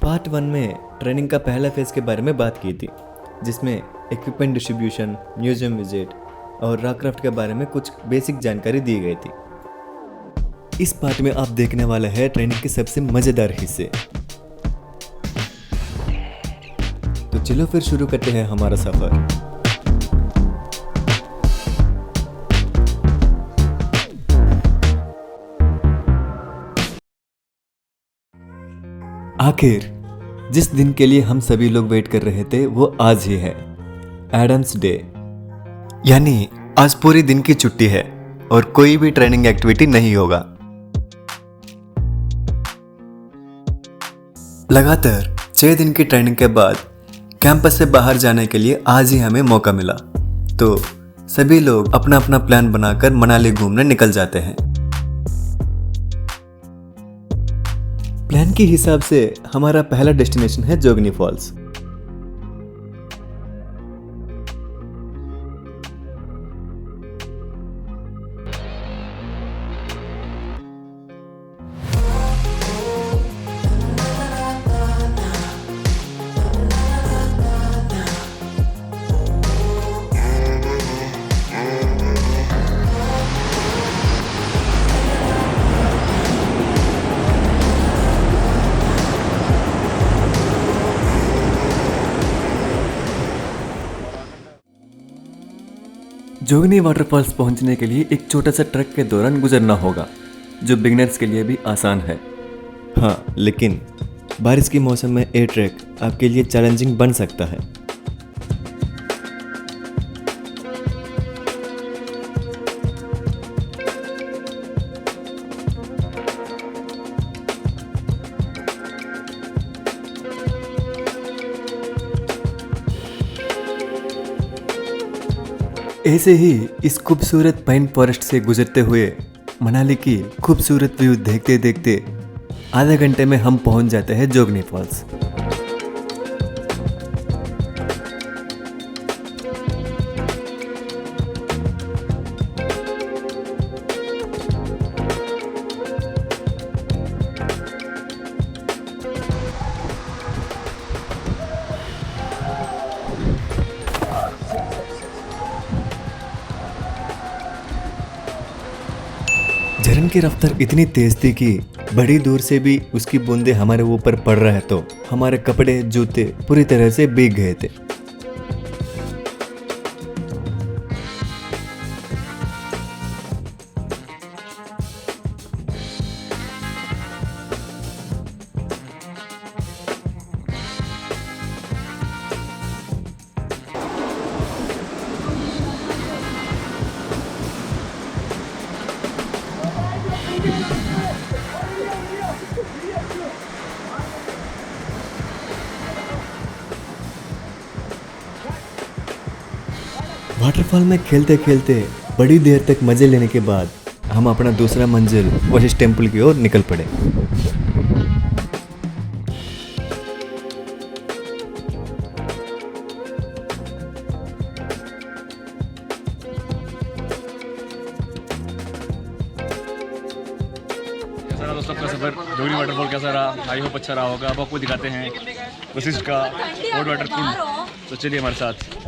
Part 1 में training का पहला फेज के बारे में बात की थी, जिसमें इक्विपमेंट डिस्ट्रीब्यूशन, म्यूजियम विजिट और रॉकक्राफ्ट के बारे में कुछ बेसिक जानकारी दी गई थी। इस पार्ट में आप देखने वाले हैं ट्रेनिंग के सबसे मज़ेदार हिस्से। तो चलो फिर शुरू करते हैं हमारा सफ़र। आखिर जिस दिन के लिए हम सभी लोग वेट कर रहे थे वो आज ही है, एडम्स डे। यानी आज पूरी दिन की छुट्टी है और कोई भी ट्रेनिंग एक्टिविटी नहीं होगा। लगातार 6 दिन की ट्रेनिंग के बाद कैंपस से बाहर जाने के लिए आज ही हमें मौका मिला, तो सभी लोग अपना अपना प्लान बनाकर मनाली घूमने निकल जाते हैं। प्लान के हिसाब से हमारा पहला डेस्टिनेशन है जोगनी फॉल्स। जोगनी वाटरफॉल्स पहुंचने के लिए एक छोटा सा ट्रक के दौरान गुजरना होगा, जो बिगनर्स के लिए भी आसान है। हाँ, लेकिन बारिश के मौसम में ये ट्रैक आपके लिए चैलेंजिंग बन सकता है। ऐसे ही इस खूबसूरत पाइन फॉरेस्ट से गुजरते हुए मनाली की खूबसूरत व्यू देखते देखते आधे घंटे में हम पहुंच जाते हैं जोगनी फॉल्स। झरन की रफ्तार इतनी तेज थी कि बड़ी दूर से भी उसकी बूंदें हमारे ऊपर पड़ रहे तो हमारे कपड़े, जूते पूरी तरह से भीग गए थे। वाटरफॉल में खेलते खेलते बड़ी देर तक मजे लेने के बाद हम अपना दूसरा मंजिल वशिष्ठ टेम्पल की ओर निकल पड़े। दोस्तों का सफर जोगनी वाटरफॉल कैसा रहा? आई होप अच्छा रहा होगा। अब आपको दिखाते हैं वशिष्ठ का हॉट वाटर पूल, तो चलिए हमारे साथ।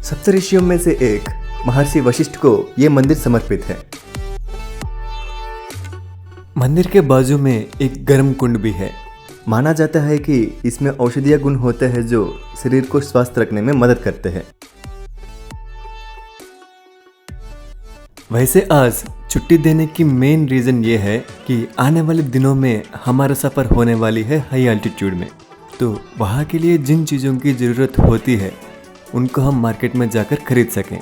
सप्तऋषियों में से एक महर्षि वशिष्ठ को यह मंदिर समर्पित है। मंदिर के बाजू में एक गर्म कुंड भी है। माना जाता है कि इसमें औषधीय गुण होते हैं जो शरीर को स्वस्थ रखने में मदद करते हैं। वैसे आज छुट्टी देने की मेन रीज़न ये है कि आने वाले दिनों में हमारा सफ़र होने वाली है हाई एल्टीट्यूड में, तो वहाँ के लिए जिन चीज़ों की ज़रूरत होती है उनको हम मार्केट में जाकर खरीद सकें।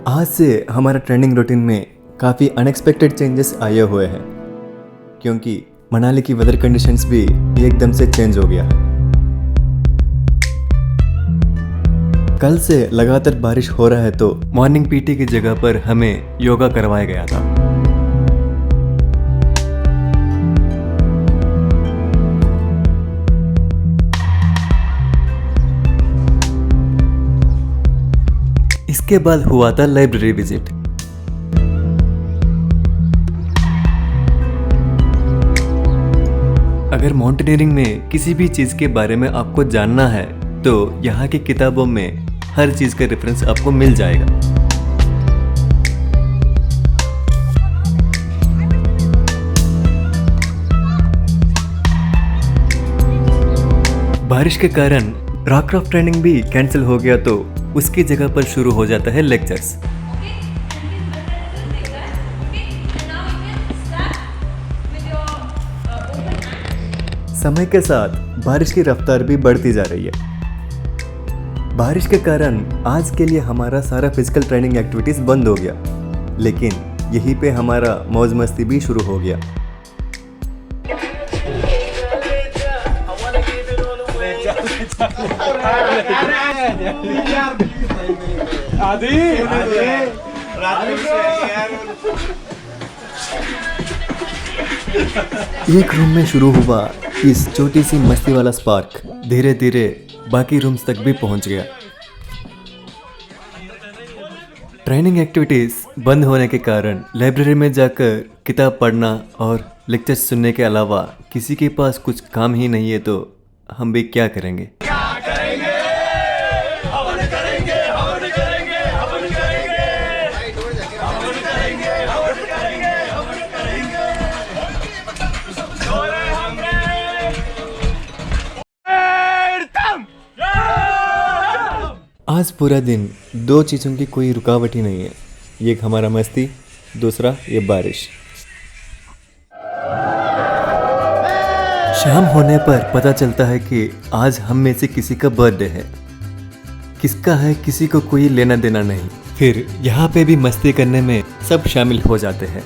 आज से हमारा ट्रेनिंग रूटीन में काफ़ी अनएक्सपेक्टेड चेंजेस आए हुए हैं, क्योंकि मनाली की वेदर कंडीशंस भी एकदम से चेंज हो गया है। कल से लगातार बारिश हो रहा है, तो मॉर्निंग पीटी की जगह पर हमें योगा करवाया गया था। इसके बाद हुआ था लाइब्रेरी विजिट। अगर माउंटेनियरिंग में किसी भी चीज के बारे में आपको जानना है तो यहाँ की किताबों में हर चीज का रेफरेंस आपको मिल जाएगा। बारिश के कारण रॉकक्राफ्ट ट्रेनिंग भी कैंसिल हो गया तो उसकी जगह पर शुरू हो जाता है लेक्चर्स। समय के साथ बारिश की रफ्तार भी बढ़ती जा रही है। बारिश के कारण आज के लिए हमारा सारा फिजिकल ट्रेनिंग एक्टिविटीज बंद हो गया, लेकिन यहीं पे हमारा मौज मस्ती भी शुरू हो गया। एक रूम में शुरू हुआ इस छोटी सी मस्ती वाला स्पार्क धीरे धीरे बाकी रूम्स तक भी पहुंच गया। ट्रेनिंग एक्टिविटीज बंद होने के कारण लाइब्रेरी में जाकर किताब पढ़ना और लेक्चर्स सुनने के अलावा किसी के पास कुछ काम ही नहीं है तो हम भी क्या करेंगे। आज पूरा दिन दो चीज़ों की कोई रुकावट ही नहीं है, एक हमारा मस्ती, दूसरा ये बारिश। शाम होने पर पता चलता है कि आज हम में से किसी का बर्थडे है। किसका है किसी को कोई लेना देना नहीं। फिर यहाँ पे भी मस्ती करने में सब शामिल हो जाते हैं।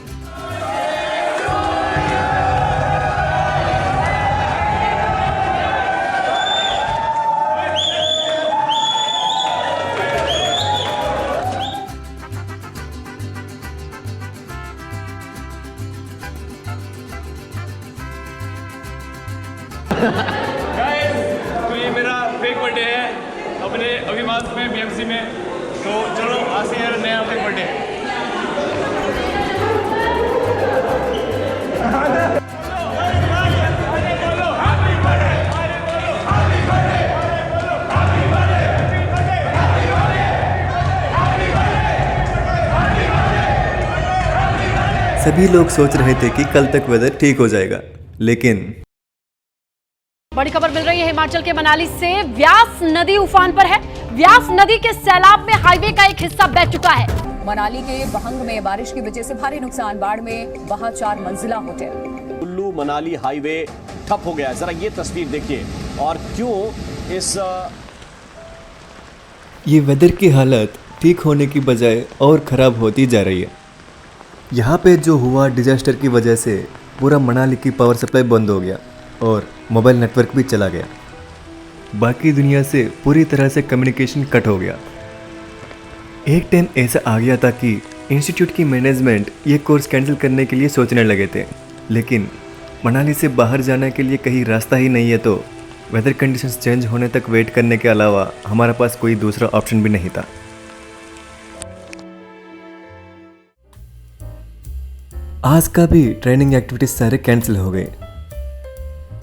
तो ये मेरा फेक बर्थडे है अपने अभिमास में बीएमसी में, तो चलो आज से यार नया फेक बर्थडे है। सभी लोग सोच रहे थे कि कल तक वेदर ठीक हो जाएगा, लेकिन बड़ी खबर मिल रही है हिमाचल के मनाली से। व्यास नदी उफान पर है। व्यास नदी के सैलाब में हाईवे का एक हिस्सा बह चुका है। मनाली के बहंग में बारिश की वजह से भारी नुकसान। बाढ़ में बहा 4 मंजिला होटल। कुल्लू मनाली हाईवे ठप हो गया। जरा ये तस्वीर देखिए और क्यों इस ये वेदर की हालत ठीक होने की बजाय और ख़राब होती जा रही है। यहाँ पे जो हुआ डिजास्टर की वजह से पूरा मनाली की पावर सप्लाई बंद हो गया और मोबाइल नेटवर्क भी चला गया। बाकी दुनिया से पूरी तरह से कम्युनिकेशन कट हो गया। एक टाइम ऐसा आ गया था कि इंस्टीट्यूट की मैनेजमेंट ये कोर्स कैंसिल करने के लिए सोचने लगे थे, लेकिन मनाली से बाहर जाने के लिए कहीं रास्ता ही नहीं है तो वेदर कंडीशंस चेंज होने तक वेट करने के अलावा हमारे पास कोई दूसरा ऑप्शन भी नहीं था। आज का भी ट्रेनिंग एक्टिविटीज सारे कैंसिल हो गए।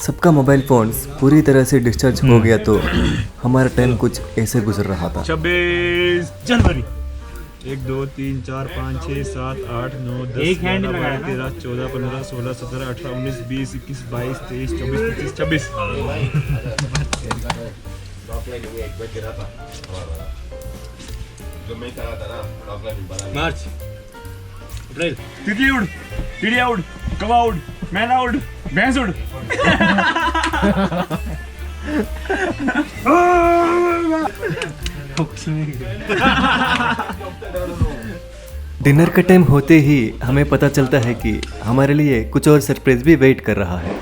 सबका मोबाइल फोन्स पूरी तरह से डिस्चार्ज हो गया तो हमारा टाइम कुछ ऐसे गुजर रहा था। 26 जनवरी 1 2 3 4 5 6 7 8 9 10 11 12 13 14 15 16 17 18 19 20 21 22 23 24 26 मार्च अप्रैल। तितली उड़, चिड़िया उड़, कौवा उड़, मैना उड़, भैंस उड़। डिनर का टाइम होते ही हमें पता चलता है कि हमारे लिए कुछ और सरप्राइज भी वेट कर रहा है।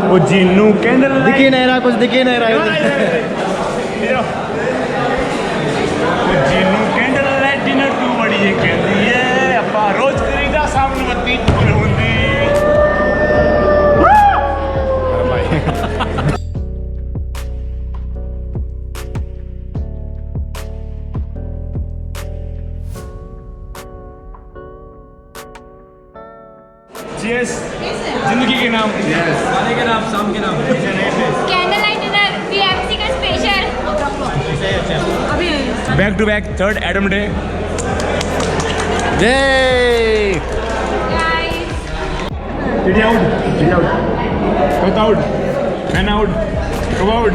वो जिन्नू कैंडल दिखी नहीं रहा, कुछ दिखी नहीं रहा। वो जिन्नू कैंडल लाइट डिनर क्यों बड़ी है कहती है अपा रोज करीदा सामने बत्ती फूल होंदी। Cheers. जिंदगी के नाम, खाने के नाम, शाम के नाम। कैंडल लाइट डिनर वीएमसी का special. Back to back third एडम डे। जय चिड़ी आउट, चिड़ी आउट, खोता आउट, मैन आउट, कब आउट,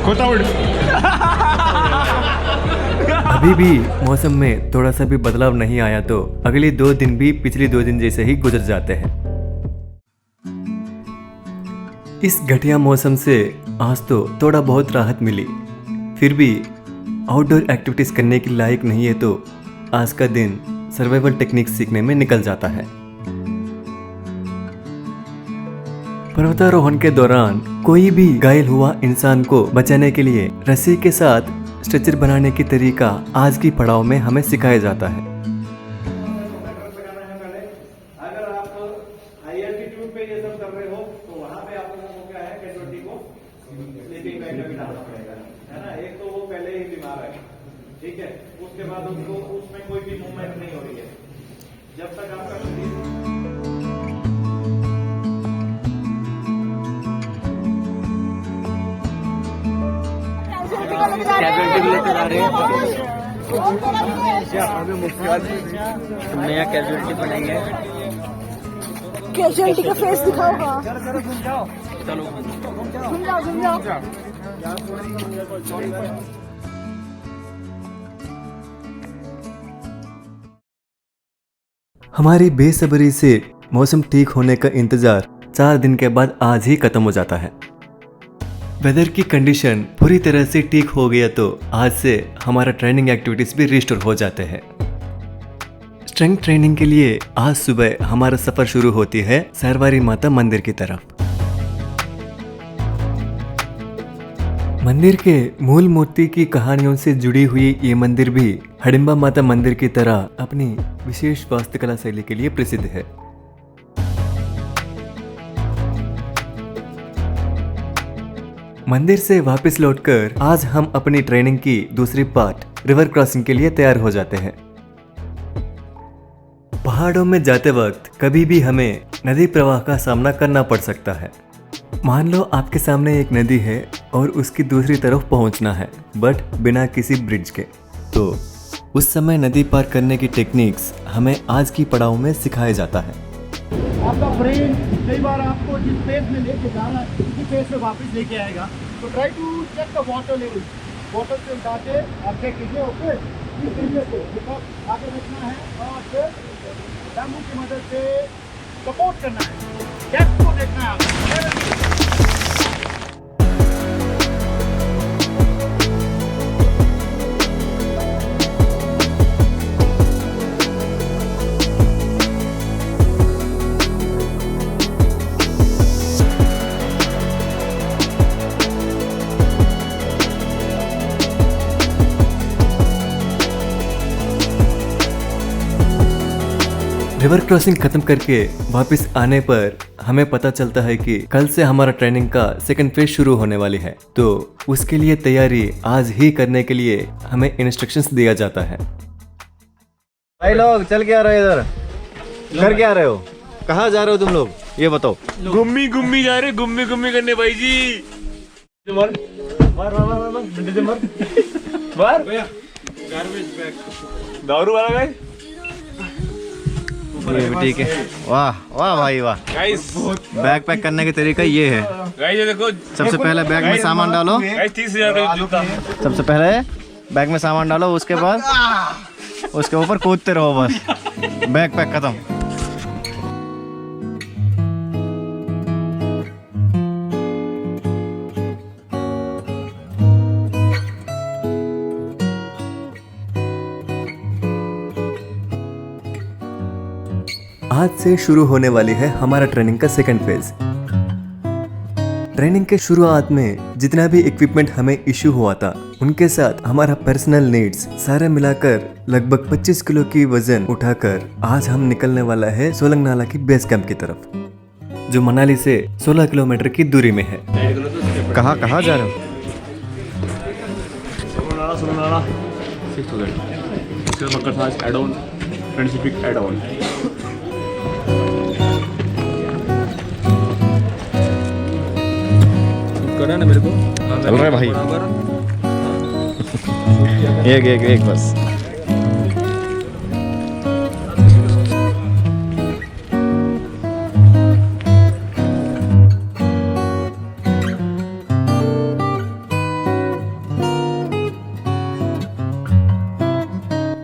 खोता आउट। अभी भी मौसम में थोड़ा सा भी बदलाव नहीं आया तो अगले 2 दिन भी पिछले 2 दिन जैसे ही गुजर जाते हैं। इस घटिया मौसम से आज तो थोड़ा बहुत राहत मिली, फिर भी आउटडोर एक्टिविटीज करने के लायक नहीं है तो आज का दिन सर्वाइवल टेक्निक सीखने में निकल जाता है। पर्वतारोहण के दौरान कोई भी घायल हुआ इंसान को बचाने के लिए रस्सी के साथ स्ट्रेचर बनाने की तरीका आज की पड़ाव में हमें सिखाया जाता है। अगर आप हाई एल्टीट्यूड पे ये सब कर रहे हो तो वहां पे आप लोगों को क्या है कैजुअलिटी को स्लीपिंग बैग में बिठाना पड़ेगा, है ना। एक तो वो पहले ही बीमार है, ठीक है, उसके बाद उसको उसमें कोई भी मूवमेंट नहीं हो रही है जब तक आपका नया कैजुअलिटी बनेंगे। कैजुअलिटी का फेस दिखाओगा। चलो घूम जाओ। हमारी बेसब्री से मौसम ठीक होने का इंतजार 4 दिन के बाद आज ही खत्म हो जाता है। वेदर की कंडीशन पूरी तरह से ठीक हो गया तो आज से हमारा ट्रेनिंग एक्टिविटीज भी रिस्टोर हो जाते हैं। स्ट्रेंथ ट्रेनिंग के लिए आज सुबह हमारा सफर शुरू होती है सरवारी माता मंदिर की तरफ। मंदिर के मूल मूर्ति की कहानियों से जुड़ी हुई ये मंदिर भी हडिम्बा माता मंदिर की तरह अपनी विशेष वास्तुकला शैली के लिए प्रसिद्ध है। मंदिर से वापस लौटकर आज हम अपनी ट्रेनिंग की दूसरी पार्ट रिवर क्रॉसिंग के लिए तैयार हो जाते हैं। पहाड़ों में जाते वक्त कभी भी हमें नदी प्रवाह का सामना करना पड़ सकता है। मान लो आपके सामने एक नदी है और उसकी दूसरी तरफ पहुंचना है बट बिना किसी ब्रिज के, तो उस समय नदी पार करने की टेक्निक्स हमें आज की पड़ाव में सिखाया जाता है। आपका ब्रेन कई बार आपको जिस फेज में लेके जा रहा है उसी फेज में वापस लेके आएगा। तो try to check the water level, water से उठाते आप चेक कीजिए। ओके, इस तरीके से मतलब आगे रखना है और फिर बैम्बू की मदद से सपोर्ट करना है, डेप्थ को देखना है आपको। रिवर क्रॉसिंग खत्म करके वापस आने पर हमें पता चलता है कि कल से हमारा ट्रेनिंग का सेकंड फेज शुरू होने वाली है, तो उसके लिए तैयारी आज ही करने के लिए हमें इंस्ट्रक्शंस दिया जाता है। भाई लोग चल के आ रहे हो, इधर कर क्या रहे हो, कहाँ जा रहे हो तुम लोग ये बताओ। गुम्मी गुम्मी जा रहे, गुम्मी गुम्मी करने भाई जी। मार मार मार मार मार डंडे से मार मार गार्बेज बैग दारू वाला गाय। ये भी ठीक है। वाह वाह भाई वाह। गाइस बैग पैक करने का तरीका ये है। गाइस ये देखो, सबसे पहले बैग में सामान डालो। गाइस 30,000 का जूता। सबसे पहले बैग में सामान डालो, उसके बाद उसके ऊपर कूदते रहो, बस बैग पैक खत्म। आज से शुरू होने वाली है हमारा ट्रेनिंग का सेकंड फेज। ट्रेनिंग के शुरुआत में जितना भी इक्विपमेंट हमें इश्यू हुआ था उनके साथ हमारा पर्सनल नीड्स सारे मिलाकर लगभग 25 किलो की वजन उठाकर आज हम निकलने वाला है सोलंग नाला की बेस कैंप की तरफ, जो मनाली से 16 किलोमीटर की दूरी में है। कहाँ कहाँ जा रहे हो? सोलंग 6000 इसका मकर था add on friendship add on. करा ना मेरे को। चल रहा है भाई। एक बस।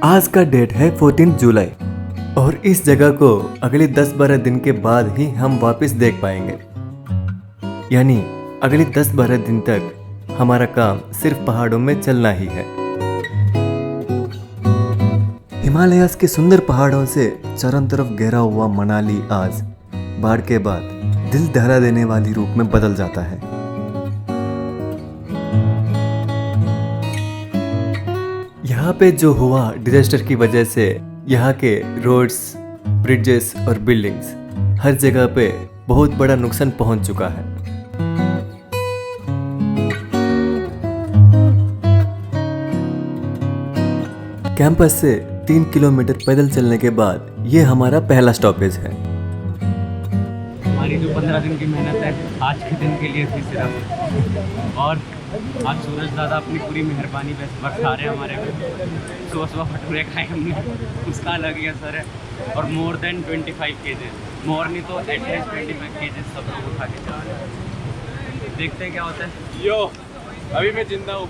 आज का डेट है 14 जुलाई और इस जगह को अगले 10-12 दिन के बाद ही हम वापस देख पाएंगे। यानी अगले 10-12 दिन तक हमारा काम सिर्फ पहाड़ों में चलना ही है। हिमालयास के सुंदर पहाड़ों से चारों तरफ घेरा हुआ मनाली आज बाढ़ के बाद दिल दहला देने वाली रूप में बदल जाता है। यहाँ पे जो हुआ डिजास्टर की वजह से यहाँ के रोड्स, ब्रिजेस और बिल्डिंग्स हर जगह पे बहुत बड़ा नुकसान पहुंच चुका है। कैंपस से 3 किलोमीटर पैदल चलने के बाद ये हमारा पहला स्टॉपेज है। हमारी जो 15 दिन की मेहनत है आज के दिन के लिए थी सिर्फ, और आज सूरज दादा अपनी पूरी मेहरबानी बरसा रहे हैं हमारे पे। सुबह भटूरे खाए हमने, उसका अलग ही असर है। और मोर देन 25 केजेस, मोर नहीं तो एटलीस्ट 25 केजेस सब लोग उठा के जा रहे हैं। देखते हैं क्या होता है। यो अभी मैं जिंदा हूँ।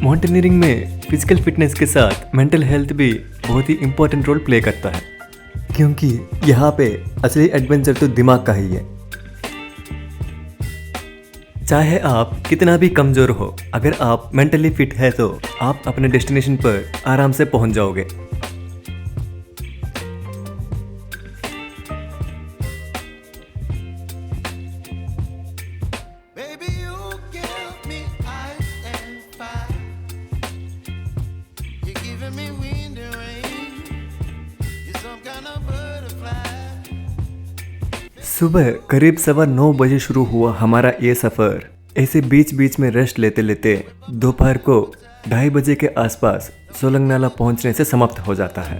माउंटेनियरिंग में फिजिकल फिटनेस के साथ मेंटल हेल्थ भी बहुत ही इम्पोर्टेंट रोल प्ले करता है, क्योंकि यहाँ पे असली एडवेंचर तो दिमाग का ही है। चाहे आप कितना भी कमज़ोर हो, अगर आप मेंटली फिट है तो आप अपने डेस्टिनेशन पर आराम से पहुँच जाओगे। सुबह करीब 9:15 बजे शुरू हुआ हमारा ये सफ़र। ऐसे बीच बीच में रेस्ट लेते लेते दोपहर को 2:30 बजे के आसपास सोलंगनाला पहुंचने से समाप्त हो जाता है।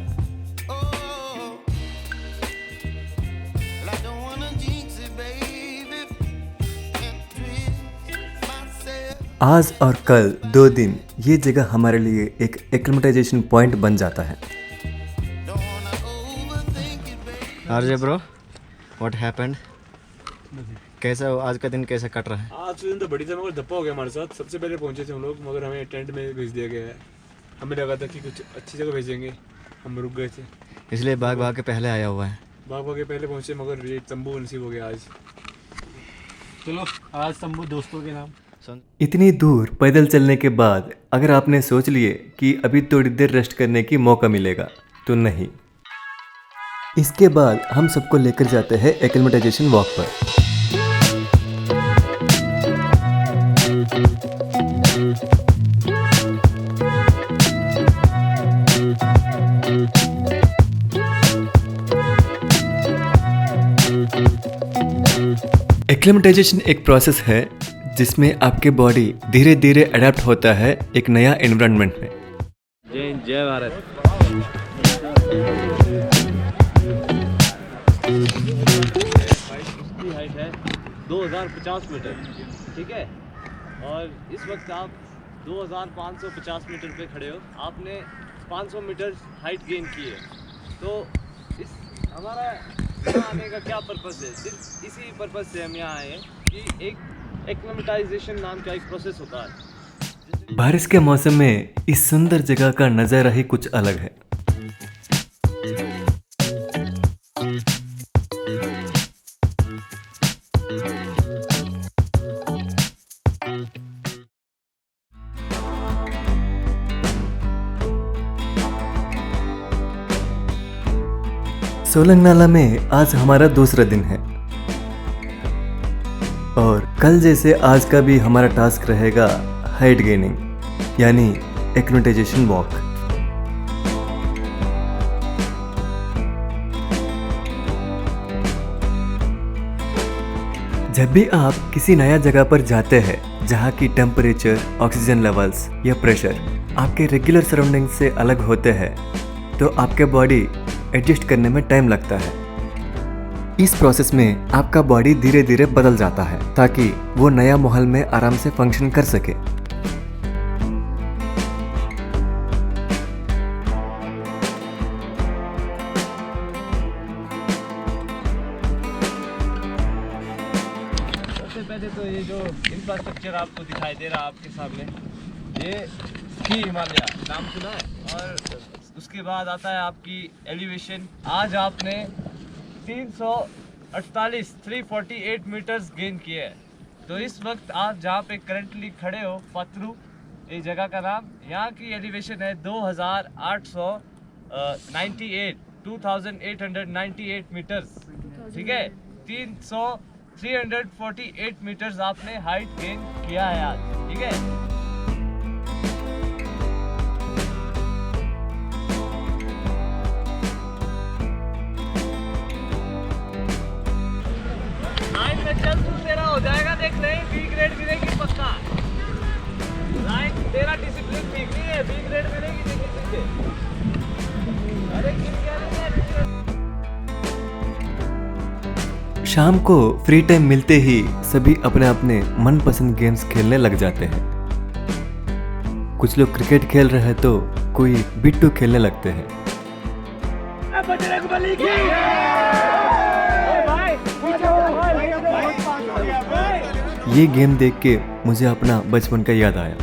आज और कल 2 दिन ये जगह हमारे लिए एक एक्लिमेटाइजेशन पॉइंट बन जाता है। RJ bro, what happened? कैसा आज का दिन कैसा कट रहा है? आज का दिन तो बड़ी मगर धप्पा हो गया हमारे साथ। सबसे पहले पहुंचे थे हम लोग, मगर हमें टेंट में भेज दिया गया है। हमें लगा था कि कुछ अच्छी जगह भेजेंगे, हम रुक गए थे, इसलिए भाग के पहले आया हुआ है। भाग के पहले पहुंचे, मगर ये तंबू नसीब हो गया आज। चलो आज तंबू दोस्तों के नाम। इतनी दूर पैदल चलने के बाद अगर आपने सोच लिए कि अभी थोड़ी देर रेस्ट करने की मौका मिलेगा, तो नहीं। इसके बाद हम सबको लेकर जाते हैं एक्लिमेटाइजेशन वॉक पर। एक्लिमेटाइजेशन एक प्रोसेस है जिसमें आपके बॉडी धीरे धीरे अडेप्ट होता है एक नया एनवायरनमेंट में। जय हिंद, जय भारत। इसकी हाइट है 2050 मीटर, ठीक है, और इस वक्त आप 2550 मीटर पे खड़े हो। आपने 500 मीटर हाइट गेन की है, तो इस हमारा यहाँ आने का क्या पर्पस है? सिर्फ इसी पर्पस से हम यहाँ आए हैं कि एक एक्लिमेटाइजेशन नाम का एक प्रोसेस होता है। बारिश के मौसम में इस सुंदर जगह का नज़ारा ही कुछ अलग है। सोलंगनाला में आज हमारा दूसरा दिन है और कल जैसे आज का भी हमारा टास्क रहेगा हाइट गेनिंग, यानी एक्लिमेटाइजेशन वॉक। जब भी आप किसी नया जगह पर जाते हैं जहाँ की टेम्परेचर, ऑक्सीजन लेवल्स या प्रेशर आपके रेगुलर सराउंडिंग से अलग होते हैं तो आपके बॉडी एडजस्ट करने में टाइम लगता है। इस प्रोसेस में आपका बॉडी धीरे धीरे बदल जाता है ताकि वो नया माहौल में आराम से फंक्शन कर सके। सबसे पहले तो ये जो इंफ्रास्ट्रक्चर आपको दिखाई दे रहा है आपके सामने, ये स्की हिमालय नाम सुना है। और उसके बाद आता है आपकी एलिवेशन। आज आपने 348 मीटर्स गेन किए हैं। तो इस वक्त आप जहाँ पे करंटली खड़े हो, पतरू ये जगह का नाम, यहाँ की एलिवेशन है 2898 मीटर्स। ठीक है, 348 मीटर्स आपने हाइट गेन किया है आज। ठीक है, चल तू, तेरा हो जाएगा, देख नहीं बी ग्रेड मिलेगी पक्का। लाइन तेरा डिसिप्लिन ठीक नहीं है, बी ग्रेड मिलेगी देखिए तुझे। अरे गिर गया रे। शाम को फ्री टाइम मिलते ही सभी अपने अपने मनपसंद गेम्स खेलने लग जाते हैं। कुछ लोग क्रिकेट खेल रहे हैं तो कोई बिट्टू खेलने लगते हैं। ये गेम देख के मुझे अपना बचपन का याद आया।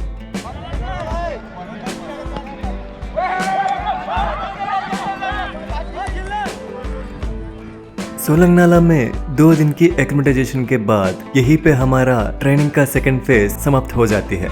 सोलंग नाला में 2 दिन की एक्लिमेटाइजेशन के बाद यहीं पे हमारा ट्रेनिंग का सेकंड फेज समाप्त हो जाती है।